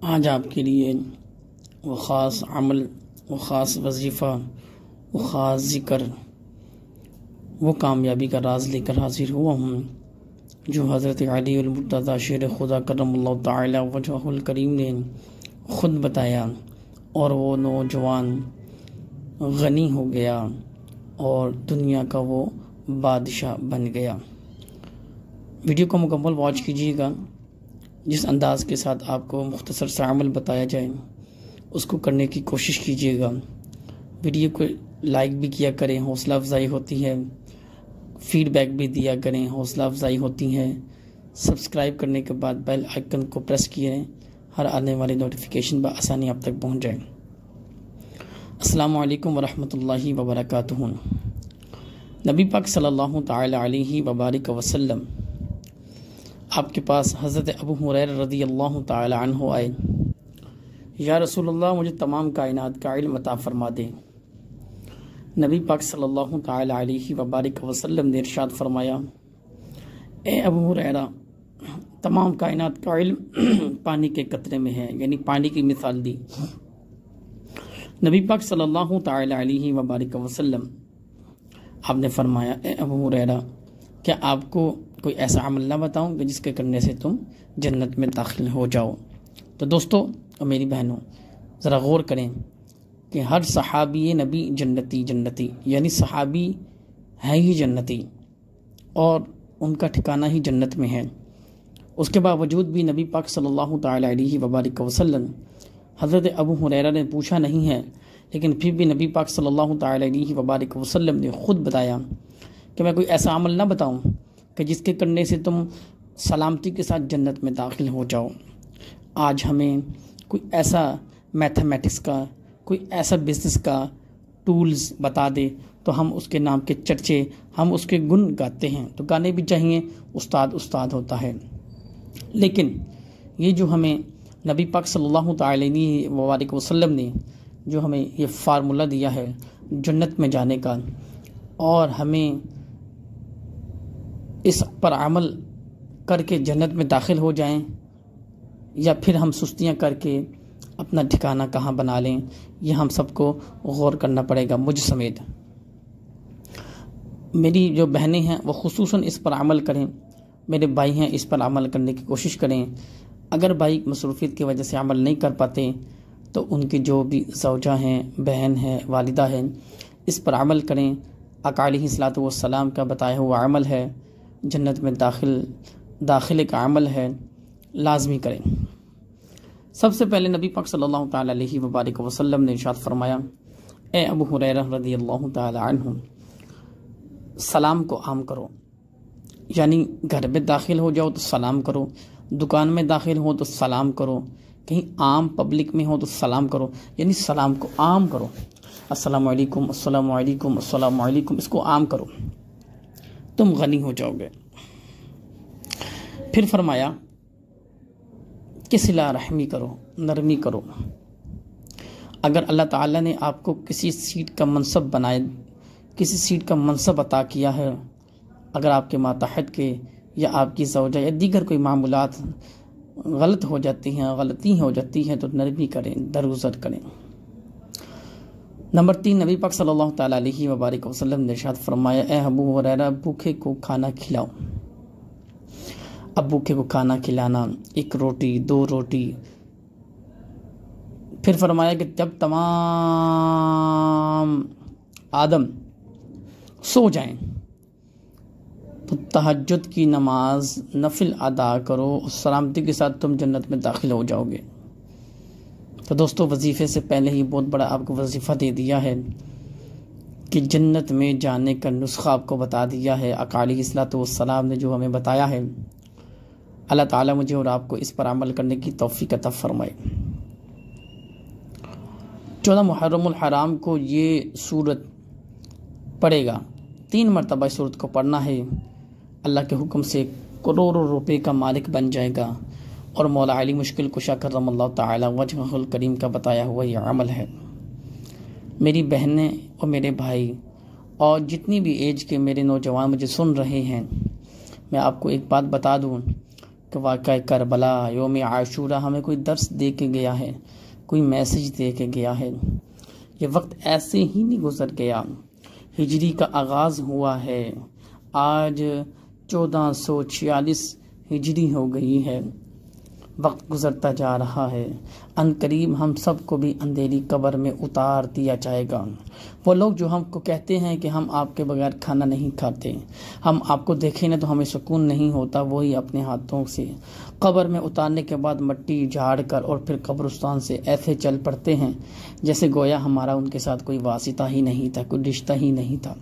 آج آپ کے لیے وہ خاص عمل، وہ خاص وظیفہ، وہ خاص ذکر، وہ کامیابی کا راز لے کر حاضر ہوا ہوں جو حضرت علی المرتضیٰ شیر خدا کرم اللہ تعالی وجہہ الکریم نے خود بتایا، اور وہ نوجوان غنی ہو گیا اور دنیا کا وہ بادشاہ بن گیا۔ ویڈیو کو مکمل واچ کیجیے گا۔ جس انداز کے ساتھ آپ کو مختصر سا عمل بتایا جائے اس کو کرنے کی کوشش کیجیے گا۔ ویڈیو کو لائک بھی کیا کریں، حوصلہ افزائی ہوتی ہے، فیڈ بیک بھی دیا کریں، حوصلہ افزائی ہوتی ہے۔ سبسکرائب کرنے کے بعد بیل آئیکن کو پریس کیے، ہر آنے والی نوٹیفیکیشن بآسانی آپ تک پہنچ جائے۔ السلام علیکم ورحمۃ اللہ وبرکاتہ۔ نبی پاک صلی اللہ تعالی علیہ وبارک وسلم آپ کے پاس حضرت ابو ہریرہ رضی اللہ تعالی عنہ آئے۔ یا رسول اللہ، مجھے تمام کائنات کا علم عطا فرما دے۔ نبی پاک صلی اللہ تعالی علیہ وبارک وسلم نے ارشاد فرمایا، اے ابو ہریرہ، تمام کائنات کا علم پانی کے قطرے میں ہے، یعنی پانی کی مثال دی۔ نبی پاک صلی اللہ تعالی علیہ وبارک وسلم آپ نے فرمایا، اے ابو ہریرہ، کیا آپ کو کوئی ایسا عمل نہ بتاؤں کہ جس کے کرنے سے تم جنت میں داخل ہو جاؤ؟ تو دوستو اور میری بہنوں، ذرا غور کریں کہ ہر صحابی نبی جنتی، یعنی صحابی ہے ہی جنتی اور ان کا ٹھکانہ ہی جنت میں ہے۔ اس کے باوجود بھی نبی پاک صلی اللہ تعالی علیہ وبارک وسلم، حضرت ابو ہریرہ نے پوچھا نہیں ہے، لیکن پھر بھی نبی پاک صلی اللہ تعالی علیہ وبارک وسلم نے خود بتایا کہ میں کوئی ایسا عمل نہ بتاؤں کہ جس کے کرنے سے تم سلامتی کے ساتھ جنت میں داخل ہو جاؤ۔ آج ہمیں کوئی ایسا میتھمیٹکس کا، کوئی ایسا بزنس کا ٹولز بتا دے تو ہم اس کے نام کے چرچے، ہم اس کے گن گاتے ہیں، تو گانے بھی چاہیے، استاد ہوتا ہے۔ لیکن یہ جو ہمیں نبی پاک صلی اللہ تعالی علیہ وبارک وسلم نے جو ہمیں یہ فارمولہ دیا ہے جنت میں جانے کا، اور ہمیں اس پر عمل کر کے جنت میں داخل ہو جائیں، یا پھر ہم سستیاں کر کے اپنا ٹھکانہ کہاں بنا لیں، یہ ہم سب کو غور کرنا پڑے گا، مجھ سمیت۔ میری جو بہنیں ہیں وہ خصوصاً اس پر عمل کریں، میرے بھائی ہیں اس پر عمل کرنے کی کوشش کریں۔ اگر بھائی مصروفیت کی وجہ سے عمل نہیں کر پاتے تو ان کی جو بھی زوجہ ہیں، بہن ہیں، والدہ ہیں، اس پر عمل کریں۔ آقا علیہ الصلوۃ والسلام کا بتایا ہوا عمل ہے، جنت میں داخلے کا عمل ہے، لازمی کریں۔ سب سے پہلے نبی پاک صلی اللہ تعالی علیہ وبارک وسلم نے ارشاد فرمایا، اے ابو ہریرہ رضی اللہ تعالی عنہ، سلام کو عام کرو، یعنی گھر میں داخل ہو جاؤ تو سلام کرو، دکان میں داخل ہو تو سلام کرو، کہیں عام پبلک میں ہو تو سلام کرو، یعنی سلام کو عام کرو۔ السلام علیکم، السلام علیکم، السلام علیکم، اس کو عام کرو، تم غنی ہو جاؤ گے۔ پھر فرمایا کہ صلہ رحمی کرو، نرمی کرو۔ اگر اللہ تعالیٰ نے آپ کو کسی سیٹ کا منصب بنائے، کسی سیٹ کا منصب عطا کیا ہے، اگر آپ کے ماتحت کے یا آپ کی زوجہ یا دیگر کوئی معاملات غلط ہو جاتی ہیں، غلطی ہو جاتی ہیں، تو نرمی کریں، درگزر کریں۔ نمبر 3، نبی پاک صلی اللہ تعالی علیہ وبارک وسلم نے ارشاد فرمایا، اے ابو ہریرہ، بھوکے کو کھانا کھلاؤ۔ اب بھوکے کو کھانا کھلانا، 1 روٹی 2 روٹی۔ پھر فرمایا کہ جب تمام آدم سو جائیں تو تہجد کی نماز نفل ادا کرو، اور سلامتی کے ساتھ تم جنت میں داخل ہو جاؤ گے۔ تو دوستو، وظیفے سے پہلے ہی بہت بڑا آپ کو وظیفہ دے دیا ہے کہ جنت میں جانے کا نسخہ آپ کو بتا دیا ہے۔ آقا علیہ الصلوۃ والسلام نے جو ہمیں بتایا ہے، اللہ تعالیٰ مجھے اور آپ کو اس پر عمل کرنے کی توفیق عطا فرمائے۔ 14 محرم الحرام کو یہ سورت پڑھے گا، 3 مرتبہ اس سورت کو پڑھنا ہے، اللہ کے حکم سے کروڑوں روپے کا مالک بن جائے گا، اور مولا علی مشکل کشا کرم اللہ تعالی وجہہ الکریم کا بتایا ہوا یہ عمل ہے۔ میری بہنیں اور میرے بھائی اور جتنی بھی ایج کے میرے نوجوان مجھے سن رہے ہیں، میں آپ کو ایک بات بتا دوں کہ واقعہ کربلا، یوم عاشورہ ہمیں کوئی درس دے کے گیا ہے، کوئی میسج دے کے گیا ہے۔ یہ وقت ایسے ہی نہیں گزر گیا، ہجری کا آغاز ہوا ہے، آج 1446 ہجری ہو گئی ہے، وقت گزرتا جا رہا ہے، ان قریب ہم سب کو بھی اندھیری قبر میں اتار دیا جائے گا۔ وہ لوگ جو ہم کو کہتے ہیں کہ ہم آپ کے بغیر کھانا نہیں کھاتے، ہم آپ کو دیکھیں نہ تو ہمیں سکون نہیں ہوتا، وہی اپنے ہاتھوں سے قبر میں اتارنے کے بعد مٹی جھاڑ کر اور پھر قبرستان سے ایسے چل پڑتے ہیں جیسے گویا ہمارا ان کے ساتھ کوئی واسطہ ہی نہیں تھا، کوئی رشتہ ہی نہیں تھا۔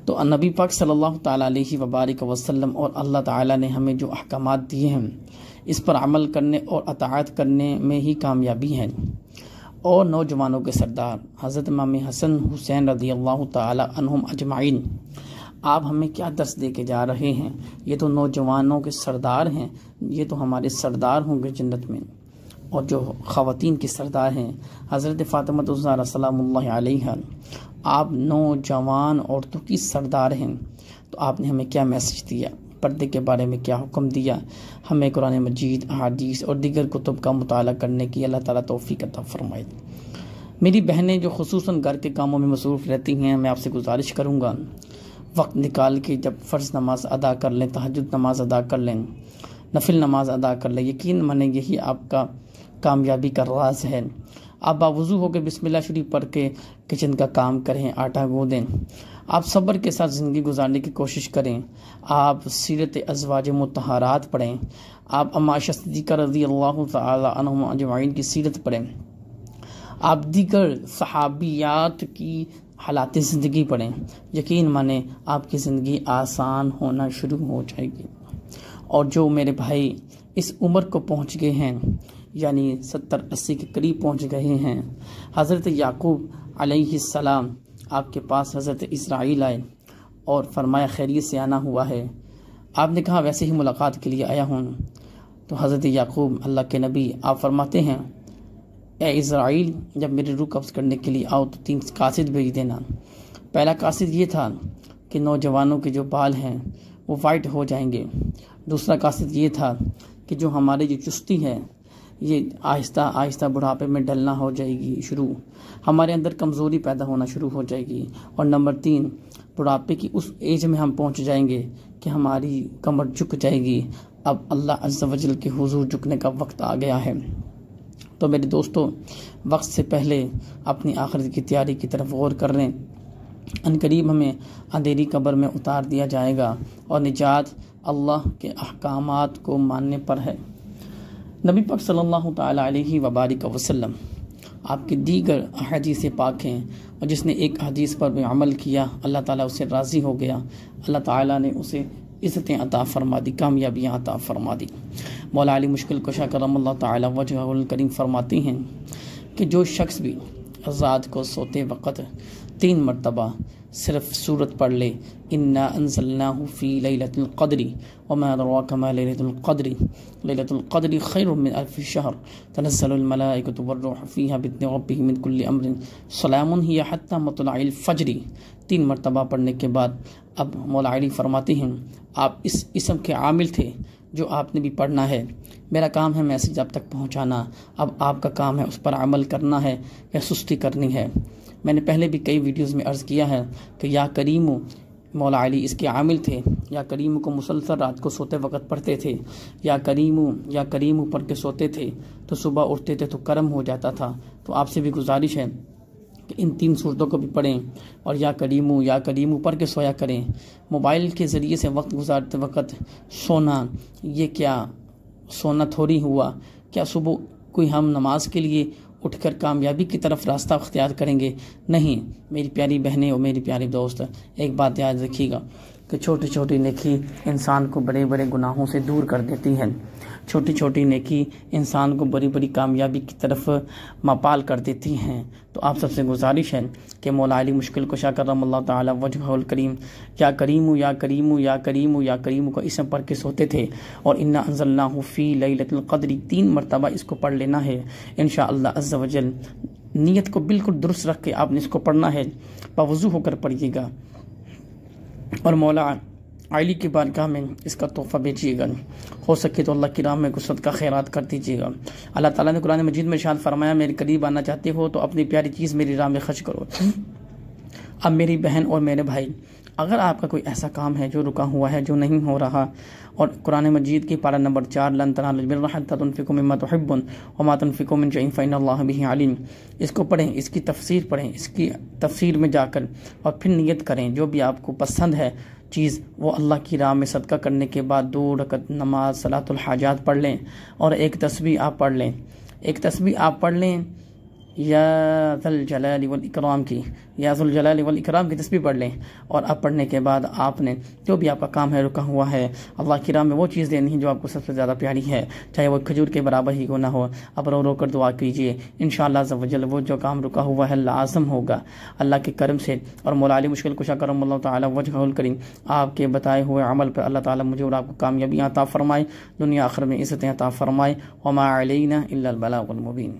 تو نبی پاک صلی اللہ تعالیٰ علیہ وبارک وسلم اور اللہ تعالیٰ نے ہمیں جو احکامات دیے ہیں اس پر عمل کرنے اور اطاعت کرنے میں ہی کامیابی ہے۔ اور نوجوانوں کے سردار حضرت امام حسن حسین رضی اللہ تعالیٰ عنہم اجمعین، آپ ہمیں کیا درس دے کے جا رہے ہیں؟ یہ تو نوجوانوں کے سردار ہیں، یہ تو ہمارے سردار ہوں گے جنت میں۔ اور جو خواتین کی سردار ہیں حضرت فاطمہ الزہرا سلام اللہ علیہا، آپ نوجوان عورتوں کی سردار ہیں، تو آپ نے ہمیں کیا میسج دیا، پردے کے بارے میں کیا حکم دیا؟ ہمیں قرآن مجید، احادیث اور دیگر کتب کا مطالعہ کرنے کی اللہ تعالیٰ توفیق عطا فرمائے۔ میری بہنیں جو خصوصاً گھر کے کاموں میں مصروف رہتی ہیں، میں آپ سے گزارش کروں گا وقت نکال کے جب فرض نماز ادا کر لیں، تہجد نماز ادا کر لیں، نفل نماز ادا کر لیں، یقین مانیں یہی آپ کا کامیابی کا راز ہے۔ آپ باوضو ہو کے بسم اللہ شریف پڑھ کے کچن کا کام کریں، آٹا گوندیں، آپ صبر کے ساتھ زندگی گزارنے کی کوشش کریں، آپ سیرت ازواج مطہرات پڑھیں، آپ ام عائشہ صدیقہ رضی اللہ تعالی عنہم اجمعین کی سیرت پڑھیں، آپ دیگر صحابیات کی حالات زندگی پڑھیں، یقین مانیں آپ کی زندگی آسان ہونا شروع ہو جائے گی۔ اور جو میرے بھائی اس عمر کو پہنچ گئے ہیں، یعنی 70-80 کے قریب پہنچ گئے ہیں، حضرت یعقوب علیہ السلام آپ کے پاس حضرت اسرائیل آئے اور فرمایا خیریت سے آنا ہوا ہے؟ آپ نے کہا ویسے ہی ملاقات کے لیے آیا ہوں۔ تو حضرت یعقوب اللہ کے نبی آپ فرماتے ہیں اے اسرائیل، جب میری روح قبض کرنے کے لیے آؤ تو 3 قاصد بھیج دینا۔ پہلا قاصد یہ تھا کہ نوجوانوں کے جو بال ہیں وہ وائٹ ہو جائیں گے، دوسرا قاصد یہ تھا کہ جو ہمارے جو چستی ہے یہ آہستہ آہستہ بڑھاپے میں ڈلنا ہو جائے گی شروع، ہمارے اندر کمزوری پیدا ہونا شروع ہو جائے گی، اور نمبر 3 بڑھاپے کی اس ایج میں ہم پہنچ جائیں گے کہ ہماری کمر جھک جائے گی، اب اللہ عز و جل کے حضور جھکنے کا وقت آ گیا ہے۔ تو میرے دوستو، وقت سے پہلے اپنی آخرت کی تیاری کی طرف غور کر لیں، ان قریب ہمیں اندھیری قبر میں اتار دیا جائے گا اور نجات اللہ کے احکامات کو ماننے پر ہے۔ نبی پاک صلی اللہ تعالیٰ علیہ وبارک وسلم آپ کے دیگر احادیث پاک ہیں، اور جس نے ایک حدیث پر بھی عمل کیا اللہ تعالیٰ اسے راضی ہو گیا، اللہ تعالیٰ نے اسے عزتیں عطا فرما دی، کامیابیاں عطا فرما دی۔ مولا علی مشکل کشا کرم اللہ تعالیٰ وجہہ الکریم فرماتے ہیں کہ جو شخص بھی رات کو سوتے وقت 3 مرتبہ صرف سورت پڑھ لے، انا انزلناہ فی لیلۃ القدر وما ادراک ما لیلۃ القدر لیلۃ القدر خیر من الف شہر تنزل الملائکۃ والروح فیہا باذن ربہم من کل امر سلام ہی حتی مطلع الفجر، 3 مرتبہ پڑھنے کے بعد اب مولا علی فرماتے ہیں آپ اس اسم کے عامل تھے جو آپ نے بھی پڑھنا ہے، میرا کام ہے میسج آپ تک پہنچانا، اب آپ کا کام ہے اس پر عمل کرنا ہے یا سستی کرنی ہے۔ میں نے پہلے بھی کئی ویڈیوز میں عرض کیا ہے کہ یا کریم مولا علی اس کے عامل تھے، یا کریم کو مسلسل رات کو سوتے وقت پڑھتے تھے، یا کریم پڑھ کے سوتے تھے تو صبح اٹھتے تھے تو کرم ہو جاتا تھا۔ تو آپ سے بھی گزارش ہے کہ ان 3 صورتوں کو بھی پڑھیں اور یا کریم پڑھ کے سویا کریں۔ موبائل کے ذریعے سے وقت گزارتے وقت سونا، یہ کیا سونا تھوڑی ہوا؟ کیا صبح کوئی ہم نماز کے لیے اٹھ کر کامیابی کی طرف راستہ اختیار کریں گے؟ نہیں میری پیاری بہنیں اور میری پیاری دوست، ایک بات یاد رکھیے گا کہ چھوٹی چھوٹی نیکی انسان کو بڑے بڑے گناہوں سے دور کر دیتی ہے، چھوٹی چھوٹی نیکی انسان کو بڑی بڑی کامیابی کی طرف مپال کر دیتی ہیں۔ تو آپ سب سے گزارش ہے کہ مولا علی مشکل کشا کرم اللہ تعالیٰ وجہہ الکریم یا کریم کو اسم پڑھ کے سوتے تھے، اور انا انزلناہ فی لیلۃ القدر 3 مرتبہ اس کو پڑھ لینا ہے انشاءاللہ عز و جل۔ نیت کو بالکل درست رکھ کے آپ نے اس کو پڑھنا ہے، باوضو ہو کر پڑھیے گا، اور مولا علی کی بارگاہ میں اس کا تحفہ بیچیے گا، ہو سکے تو اللہ کی راہ میں کچھ صدقہ خیرات کر دیجیے گا۔ اللہ تعالیٰ نے قرآن مجید میں ارشاد فرمایا میرے قریب آنا چاہتے ہو تو اپنی پیاری چیز میری راہ میں خرچ کرو۔ اب میری بہن اور میرے بھائی، اگر آپ کا کوئی ایسا کام ہے جو رکا ہوا ہے، جو نہیں ہو رہا، اور قرآن مجید کی پارہ نمبر 4 لن تنالوا البر حتى تنفقوا مما تحبون وما تنفقوا من شيء فإن الله به عليم، اس کو پڑھیں، اس کی تفسیر پڑھیں، اس کی تفسیر میں جا کر اور پھر نیت کریں جو بھی آپ کو پسند ہے چیز، وہ اللہ کی راہ میں صدقہ کرنے کے بعد 2 رکعت نماز صلاۃ الحاجات پڑھ لیں، اور ایک تسبیح آپ پڑھ لیں، یا ذل الجلال والاکرام کی، یا ذل الجلال والاکرام کی تسبیح پڑھ لیں، اور اب پڑھنے کے بعد آپ نے جو بھی آپ کا کام ہے رکا ہوا ہے، اللہ کی راہ میں وہ چیز دینی ہے جو آپ کو سب سے زیادہ پیاری ہے، چاہے وہ کھجور کے برابر ہی کو نہ ہو، اب رو رو کر دعا کیجیے، انشاءاللہ عز و جل وہ جو کام رکا ہوا ہے لازم ہوگا اللہ کے کرم سے، اور مولا علی مشکل کشا کرم اللہ تعالی وجہہ الکریم آپ کے بتائے ہوئے عمل پر اللہ تعالی مجھے اور آپ کو کامیابی عطا فرمائے، دنیا آخرت میں عزتیں عطا فرمائے، وما علینا الا البلاغ المبین۔